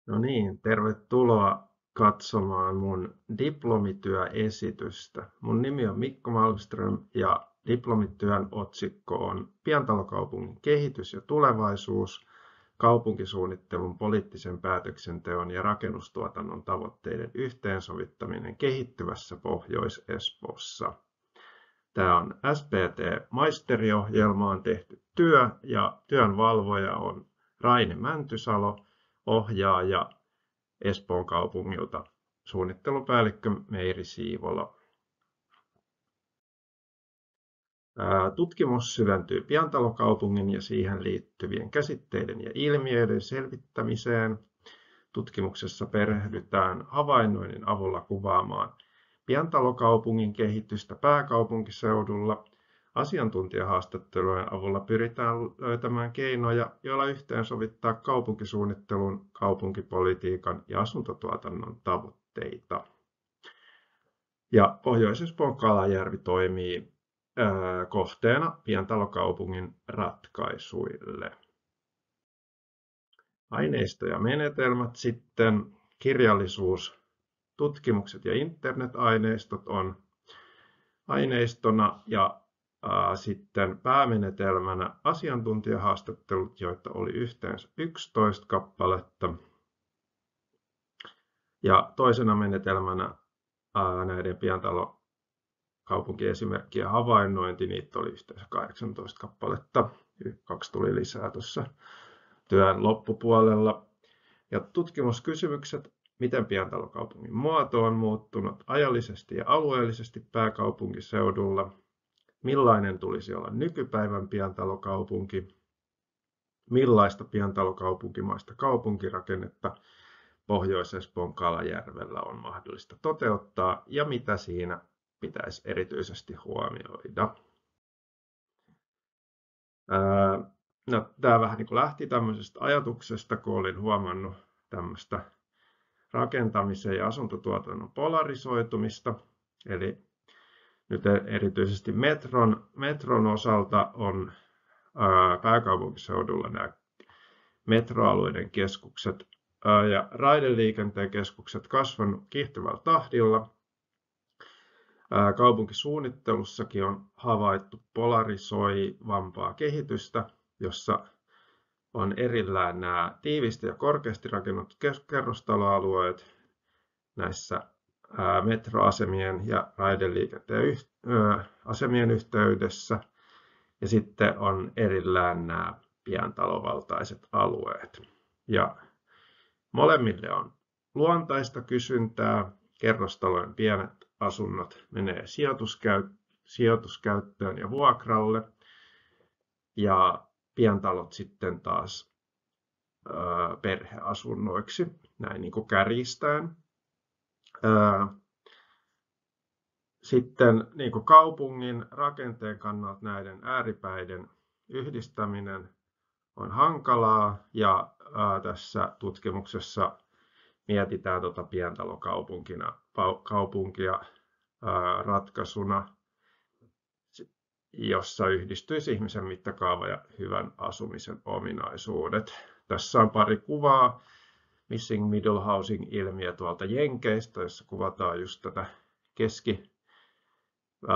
No niin, tervetuloa katsomaan mun diplomityöesitystä. Mun nimi on Mikko Malmström ja diplomityön otsikko on Pientalokaupungin kehitys ja tulevaisuus, kaupunkisuunnittelun, poliittisen päätöksenteon ja rakennustuotannon tavoitteiden yhteensovittaminen kehittyvässä Pohjois-Espoossa. Tämä on SPT-maisteriohjelmaan tehty työ ja työn valvoja on Raine Mäntysalo, ohjaaja Espoon kaupungilta suunnittelupäällikkö Meiri Siivola. Tutkimus syventyy pientalokaupungin ja siihen liittyvien käsitteiden ja ilmiöiden selvittämiseen. Tutkimuksessa perehdytään havainnoinnin avulla kuvaamaan pientalokaupungin kehitystä pääkaupunkiseudulla. Asiantuntijahaastattelujen avulla pyritään löytämään keinoja, joilla yhteensovittaa kaupunkisuunnittelun, kaupunkipolitiikan ja asuntotuotannon tavoitteita. Ja Pohjois-Espoon Kalajärvi toimii kohteena pientalokaupungin ratkaisuille. Aineisto ja menetelmät sitten, kirjallisuus, tutkimukset ja internet-aineistot on aineistona ja sitten päämenetelmänä asiantuntijahaastattelut, joita oli yhteensä 11 kappaletta. Ja toisena menetelmänä näiden pientalokaupunkiesimerkkien havainnointi, niitä oli yhteensä 18 kappaletta. 2 tuli lisää tuossa työn loppupuolella. Ja tutkimuskysymykset, miten pientalokaupungin muoto on muuttunut ajallisesti ja alueellisesti pääkaupunkiseudulla, millainen tulisi olla nykypäivän pientalokaupunki, millaista pientalokaupunkimaista kaupunkirakennetta Pohjois-Espoon Kalajärvellä on mahdollista toteuttaa ja mitä siinä pitäisi erityisesti huomioida. No, tämä vähän niin kuin lähti tämmöisestä ajatuksesta, kun olin huomannut tämmöistä rakentamisen ja asuntotuotannon polarisoitumista. Eli nyt erityisesti metron osalta on pääkaupunkiseudulla nämä metroalueiden keskukset ja raideliikenteen keskukset kasvanut kiihtyvällä tahdilla. Kaupunkisuunnittelussakin on havaittu polarisoivampaa kehitystä, jossa on erillään nämä tiivisti ja korkeasti rakennetut kerrostaloalueet näissä metroasemien ja raideliikenteen asemien yhteydessä. Ja sitten on erillään nämä pientalovaltaiset alueet. Ja molemmille on luontaista kysyntää. Kerrostalojen pienet asunnot menee sijoituskäyttöön ja vuokralle. Ja pientalot sitten taas perheasunnoiksi, näin niin kuin kärjistäen. Sitten niin kuin kaupungin rakenteen kannalta näiden ääripäiden yhdistäminen on hankalaa ja tässä tutkimuksessa mietitään pientalokaupunkia ratkaisuna, jossa yhdistyisi ihmisen mittakaava ja hyvän asumisen ominaisuudet. Tässä on pari kuvaa. Missing Middle Housing-ilmiö tuolta Jenkeistä, jossa kuvataan just tätä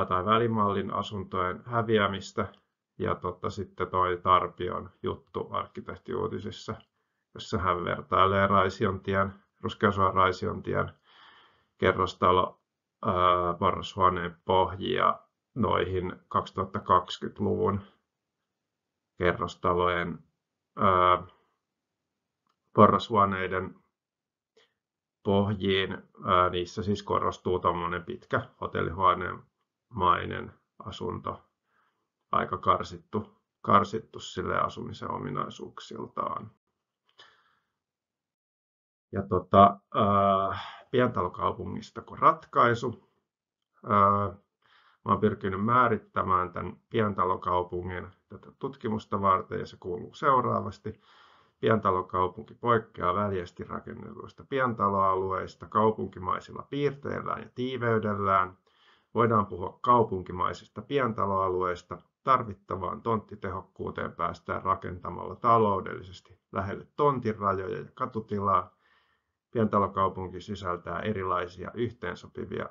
tai välimallin asuntojen häviämistä. Ja sitten toi Tarpion juttu arkkitehtiuutisissa, jossa hän vertailee Ruskeasuon Raisiontien kerrostalo porrashuoneen pohjia noihin 2020-luvun kerrostalojen porrashuoneiden pohjiin. Niissä siis korostuu tuommoinen pitkä hotellihuoneenmainen asunto, aika karsittu sille asumisen ominaisuuksiltaan. Ja pientalokaupungista kuin ratkaisu. Mä olen pyrkinyt määrittämään tämän pientalokaupungin tätä tutkimusta varten ja se kuuluu seuraavasti. Pientalokaupunki poikkeaa väljästi rakennetuista pientaloalueista kaupunkimaisilla piirteillään ja tiiveydellään. Voidaan puhua kaupunkimaisista pientaloalueista. Tarvittavaan tonttitehokkuuteen päästään rakentamalla taloudellisesti lähelle tontin rajoja ja katutilaa pientalokaupunki sisältää erilaisia yhteensopivia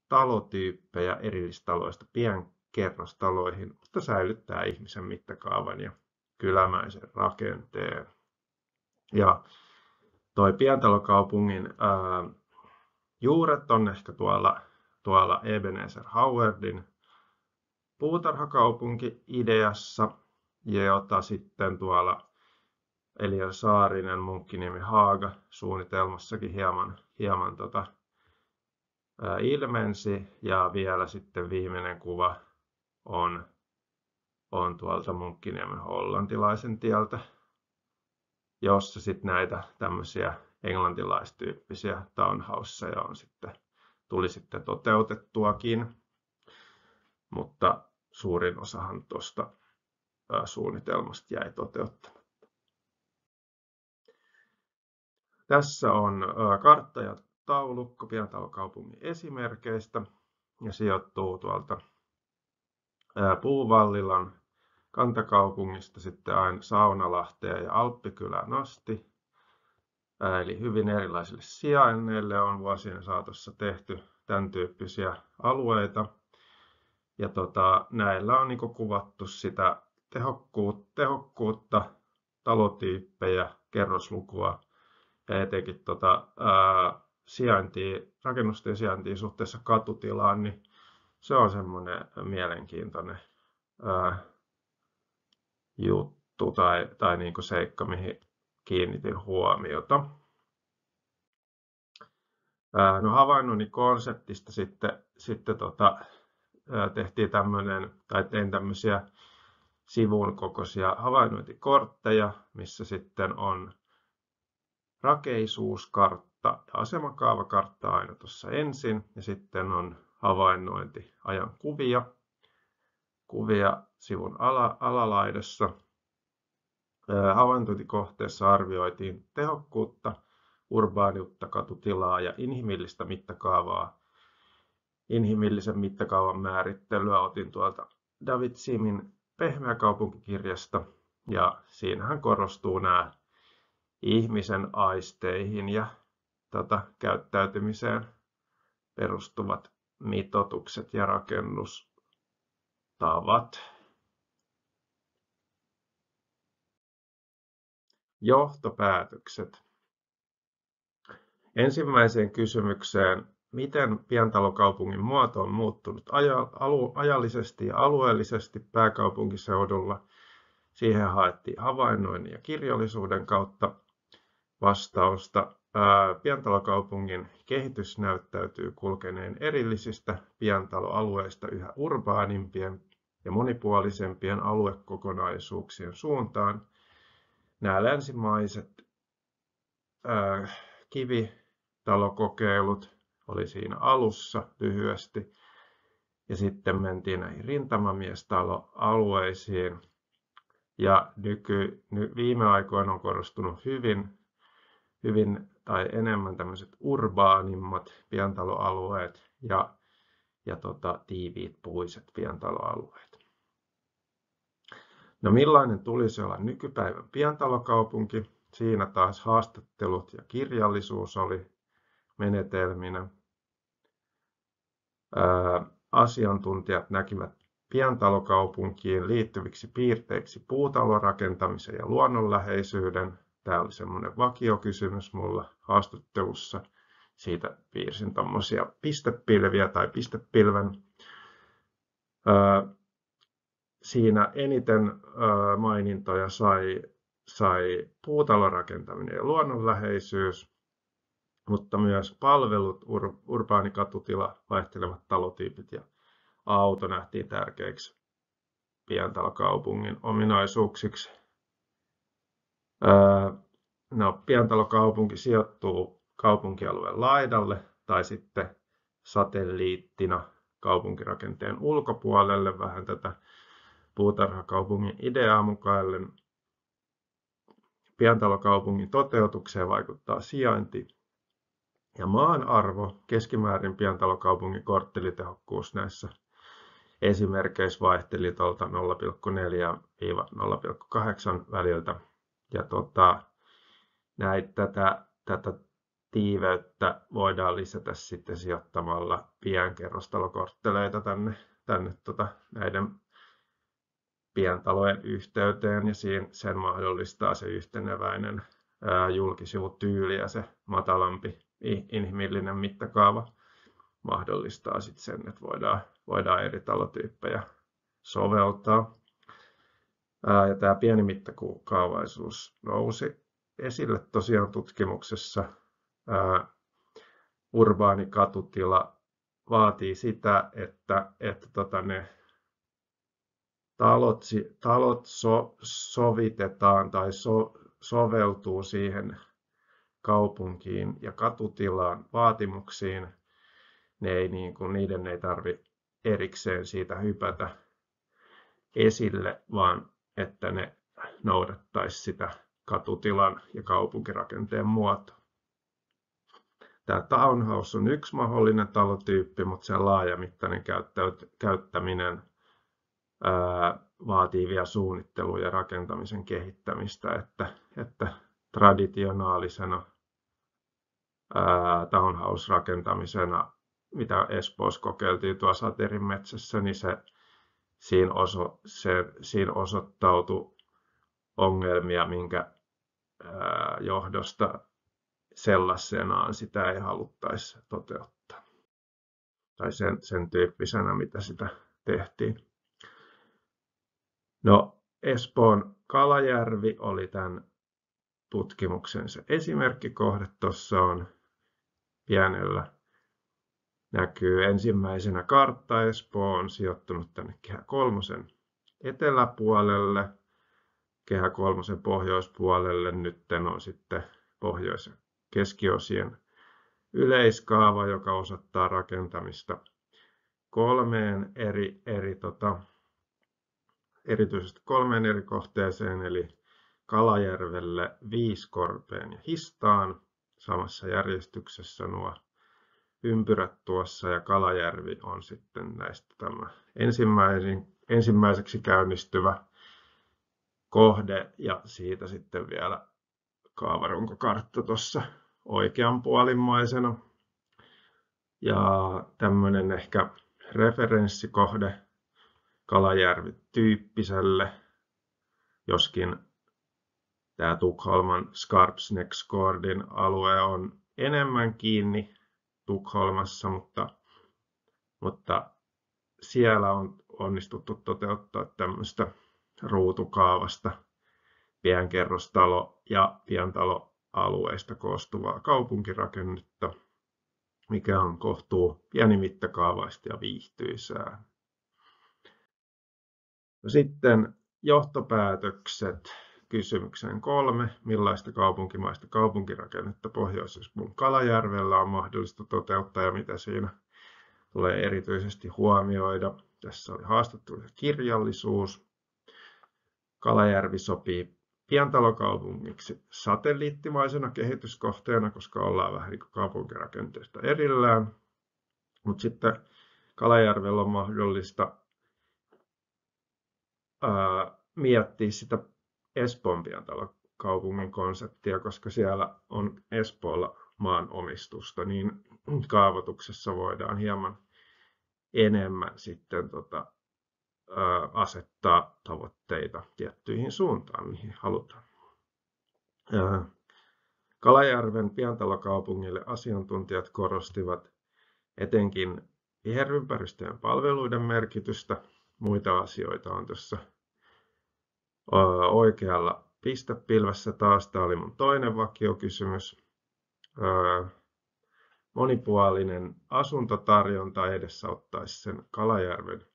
talotyyppejä erillistaloista pienkerrostaloihin, mutta säilyttää ihmisen mittakaavan ja kylämäisen rakenteen. Ja toi pientalokaupungin juuret on ehkä tuolla Ebenezer Howardin puutarhakaupunki-ideassa, jota sitten tuolla Elia Saarinen, Munkkiniemi, Haaga suunnitelmassakin hieman ilmensi. Ja vielä sitten viimeinen kuva on tuolta Munkkiniemen hollantilaisen tieltä, jossa sitten näitä tämmöisiä englantilaistyyppisiä townhouseja tuli sitten toteutettuakin, mutta suurin osahan tuosta suunnitelmasta jäi toteuttamatta. Tässä on kartta ja taulukko pientalokaupungin esimerkeistä ja sijoittuu tuolta Puuvallilan kantakaupungista sitten aina Saunalahteen ja Alppikylään asti. Eli hyvin erilaisille sijainneille on vuosien saatossa tehty tämän tyyppisiä alueita. Ja näillä on niinku kuvattu sitä tehokkuutta, talotyyppejä, kerroslukua ja etenkin rakennusten sijaintia suhteessa katutilaan, niin se on semmoinen mielenkiintoinen juttu tai niinku seikka, mihin kiinnitin huomiota. No havainnoinnin konseptista sitten tehtiin tein tämmöisiä sivun kokoisia havainnointikortteja, missä sitten on rakeisuuskartta ja asemakaavakartta aina tuossa ensin, ja sitten on havainnointiajan kuvia sivun alalaidassa. Havainnointikohteessa arvioitiin tehokkuutta, urbaaniutta, katutilaa ja inhimillistä mittakaavaa. Inhimillisen mittakaavan määrittelyä otin tuolta David Simin Pehmeä kaupunkikirjasta, ja siinähän korostuu nämä ihmisen aisteihin ja käyttäytymiseen perustuvat mitoitukset ja rakennustavat. Johtopäätökset. Ensimmäiseen kysymykseen, miten pientalokaupungin muoto on muuttunut ajallisesti ja alueellisesti pääkaupunkiseudulla? Siihen haettiin havainnoinnin ja kirjallisuuden kautta vastausta. Pientalokaupungin kehitys näyttäytyy kulkeneen erillisistä pientaloalueista yhä urbaanimpien ja monipuolisempien aluekokonaisuuksien suuntaan. Nämä länsimaiset kivitalokokeilut oli siinä alussa lyhyesti, ja sitten mentiin näihin rintamamiestaloalueisiin, ja viime aikoina on korostunut hyvin tai enemmän tämmöiset urbaanimmat pientaloalueet ja tiiviit puiset pientaloalueet. No millainen tulisi olla nykypäivän pientalokaupunki? Siinä taas haastattelut ja kirjallisuus oli menetelminä. Asiantuntijat näkivät pientalokaupunkiin liittyviksi piirteiksi puutalorakentamisen ja luonnonläheisyyden. Tämä oli semmoinen vakiokysymys mulla haastattelussa. Siitä piirsin tommosia pistepilviä tai pistepilven. Siinä eniten mainintoja sai puutalorakentaminen ja luonnonläheisyys, mutta myös palvelut, urbaani katutila, vaihtelevat talotyypit ja auto nähtiin tärkeiksi pientalokaupungin ominaisuuksiksi. Pientalokaupunki sijoittuu kaupunkialueen laidalle tai sitten satelliittina kaupunkirakenteen ulkopuolelle, vähän tätä puutarhakaupungin ideaa mukaillen. Pientalokaupungin toteutukseen vaikuttaa sijainti ja maan arvo. Keskimäärin pientalokaupungin korttelitehokkuus näissä esimerkkeissä vaihteli tuolta 0,4–0,8 väliltä. Ja tätä tiiveyttä voidaan lisätä sitten sijoittamalla pienkerrostalokortteleita tänne näiden pientalojen yhteyteen, ja sen mahdollistaa se yhteneväinen julkisivutyyli ja se matalampi inhimillinen mittakaava mahdollistaa sitten sen, että voidaan eri talotyyppejä soveltaa. Ja tämä pieni mittakaavaisuus nousi esille tosiaan tutkimuksessa. Urbaani katutila vaatii sitä, että ne talot sovitetaan tai soveltuu siihen kaupunkiin ja katutilaan vaatimuksiin. Niiden ei tarvitse erikseen siitä hypätä esille, vaan että ne noudattaisi sitä katutilan ja kaupunkirakenteen muotoa. Tämä townhouse on yksi mahdollinen talotyyppi, mutta sen laajamittainen käyttäminen vaatii vielä suunnittelun ja rakentamisen kehittämistä, että traditionaalisena townhouse-rakentamisena, mitä Espoossa kokeiltiin tuossa Saterin metsässä, niin siinä osoittautui ongelmia, minkä johdosta sellaisenaan sitä ei haluttaisi toteuttaa. Tai sen tyyppisenä, mitä sitä tehtiin. No, Espoon Kalajärvi oli tämän tutkimuksen se esimerkkikohde. Tuossa on pienellä näkyy ensimmäisenä kartta. Espoo on sijoittunut tänne Kehä kolmosen eteläpuolelle. Kehä kolmosen pohjoispuolelle nyt on sitten pohjoisen keskiosien yleiskaava, joka osoittaa rakentamista erityisesti kolmeen eri kohteeseen, eli Kalajärvelle, Viiskorpeen ja Histaan, samassa järjestyksessä nuo ympyrät tuossa, ja Kalajärvi on sitten näistä tämä ensimmäiseksi käynnistyvä kohde, ja siitä sitten vielä kaavarunkokartta tuossa oikeanpuolimmaisena. Ja tämmöinen ehkä referenssikohde Kalajärvi-tyyppiselle, joskin tämä Tukholman Skarpsnäcksgårdin alue on enemmän kiinni Tukholmassa, mutta siellä on onnistuttu toteuttaa tämmöistä ruutukaavasta pienkerrostalo- ja pientaloalueista koostuvaa kaupunkirakennetta, mikä on kohtuu pienimittakaavaista ja viihtyisää. Sitten johtopäätökset kysymykseen 3. Millaista kaupunkimaista kaupunkirakennetta Pohjois-Espoon Kalajärvellä on mahdollista toteuttaa ja mitä siinä tulee erityisesti huomioida? Tässä oli haastattelu ja kirjallisuus. Kalajärvi sopii pientalokaupungiksi satelliittimaisena kehityskohteena, koska ollaan vähän niin kuin kaupunkirakenteesta erillään. Mutta sitten Kalajärvellä on mahdollista miettiä sitä Espoon pientalokaupungin konseptia, koska siellä on Espoolla maanomistusta, niin kaavoituksessa voidaan hieman enemmän sitten asettaa tavoitteita tiettyihin suuntaan, mihin halutaan. Kalajärven pientalokaupungille asiantuntijat korostivat etenkin viherympäristöjen palveluiden merkitystä. Muita asioita on tuossa oikealla pistepilvessä taas. Tämä oli mun toinen vakiokysymys. Monipuolinen asuntotarjonta edesauttaisi sen Kalajärven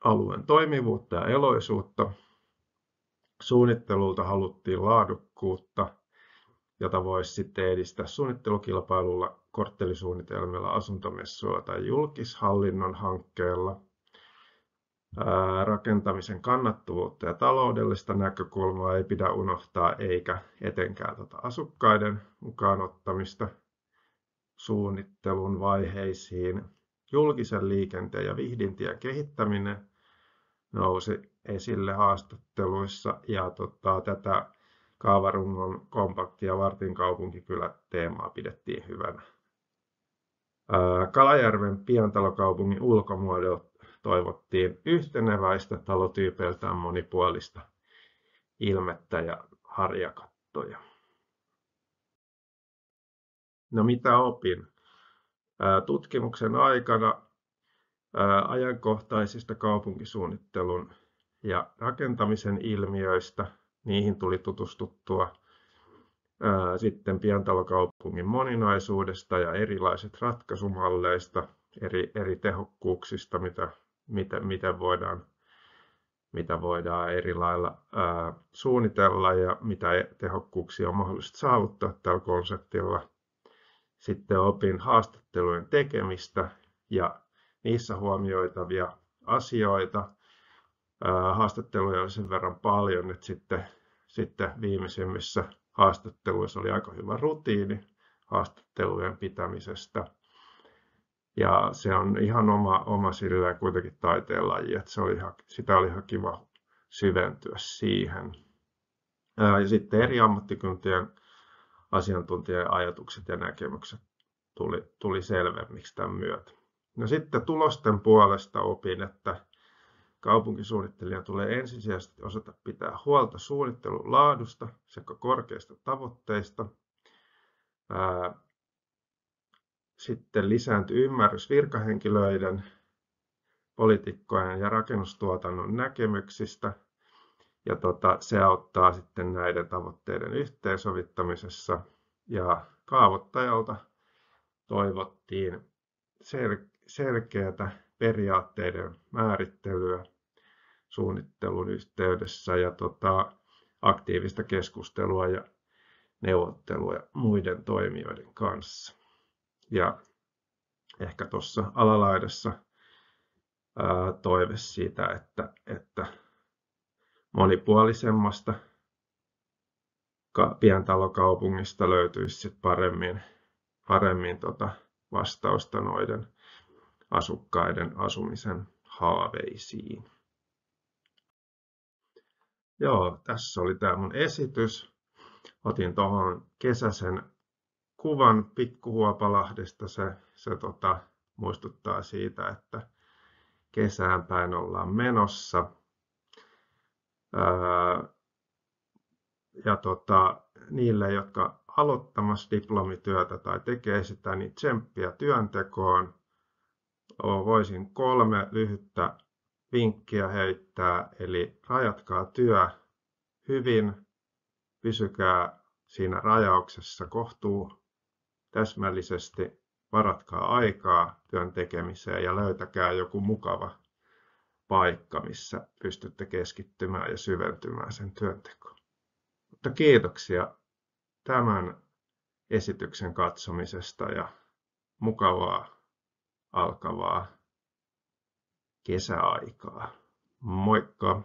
alueen toimivuutta ja eloisuutta. Suunnittelulta haluttiin laadukkuutta, jota voisi sitten edistää suunnittelukilpailulla, korttelisuunnitelmilla, asuntomessuilla tai julkishallinnon hankkeella. Rakentamisen kannattavuutta ja taloudellista näkökulmaa ei pidä unohtaa, eikä etenkään asukkaiden mukaan ottamista suunnittelun vaiheisiin. Julkisen liikenteen ja viihdintien kehittäminen nousi esille haastatteluissa, ja tätä kaavarungon kompakti ja Vartin kaupunkikylä teemaa pidettiin hyvänä. Kalajärven pientalokaupungin ulkomuodot toivottiin yhteneväistä, talotyypeiltään monipuolista ilmettä ja harjakattoja. No mitä opin? Tutkimuksen aikana ajankohtaisista kaupunkisuunnittelun ja rakentamisen ilmiöistä, niihin tuli tutustuttua. Sitten pientalokaupungin moninaisuudesta ja erilaiset ratkaisumalleista, eri tehokkuuksista, mitä voidaan eri lailla suunnitella ja mitä tehokkuuksia on mahdollista saavuttaa tällä konseptilla. Sitten opin haastattelujen tekemistä ja niissä huomioitavia asioita. Haastatteluja oli sen verran paljon, että sitten viimeisimmissä haastatteluissa oli aika hyvä rutiini haastattelujen pitämisestä. Ja se on ihan oma silleen kuitenkin taiteenlaji, että sitä oli ihan kiva syventyä siihen. Ja sitten eri ammattikuntien asiantuntijien ajatukset ja näkemykset tuli selvemmiksi tämän myötä. No sitten tulosten puolesta opin, että kaupunkisuunnittelijan tulee ensisijaisesti osata pitää huolta suunnittelun laadusta sekä korkeista tavoitteista. Sitten lisääntyi ymmärrys virkahenkilöiden, poliitikkojen ja rakennustuotannon näkemyksistä. Ja se auttaa sitten näiden tavoitteiden yhteensovittamisessa. Ja kaavoittajalta toivottiin selkeätä periaatteiden määrittelyä suunnittelun yhteydessä ja aktiivista keskustelua ja neuvottelua muiden toimijoiden kanssa. Ja ehkä tuossa alalaidassa toive siitä, että monipuolisemmasta pientalokaupungista löytyisi sit paremmin vastausta noiden asukkaiden asumisen haaveisiin. Joo, tässä oli tämä mun esitys. Otin tuohon kesäisen kuvan Pikkuhuopalahdesta. Se muistuttaa siitä, että kesään päin ollaan menossa. Ja niille, jotka aloittamassa diplomityötä tai tekee sitä, niin tsemppiä työntekoon. Voisin 3 lyhyttä vinkkiä heittää, eli rajatkaa työ hyvin, pysykää siinä rajauksessa kohtuu täsmällisesti, varatkaa aikaa työn tekemiseen ja löytäkää joku mukava paikka, missä pystytte keskittymään ja syventymään sen työntekoon. Mutta kiitoksia tämän esityksen katsomisesta ja mukavaa alkavaa kesäaikaa. Moikka!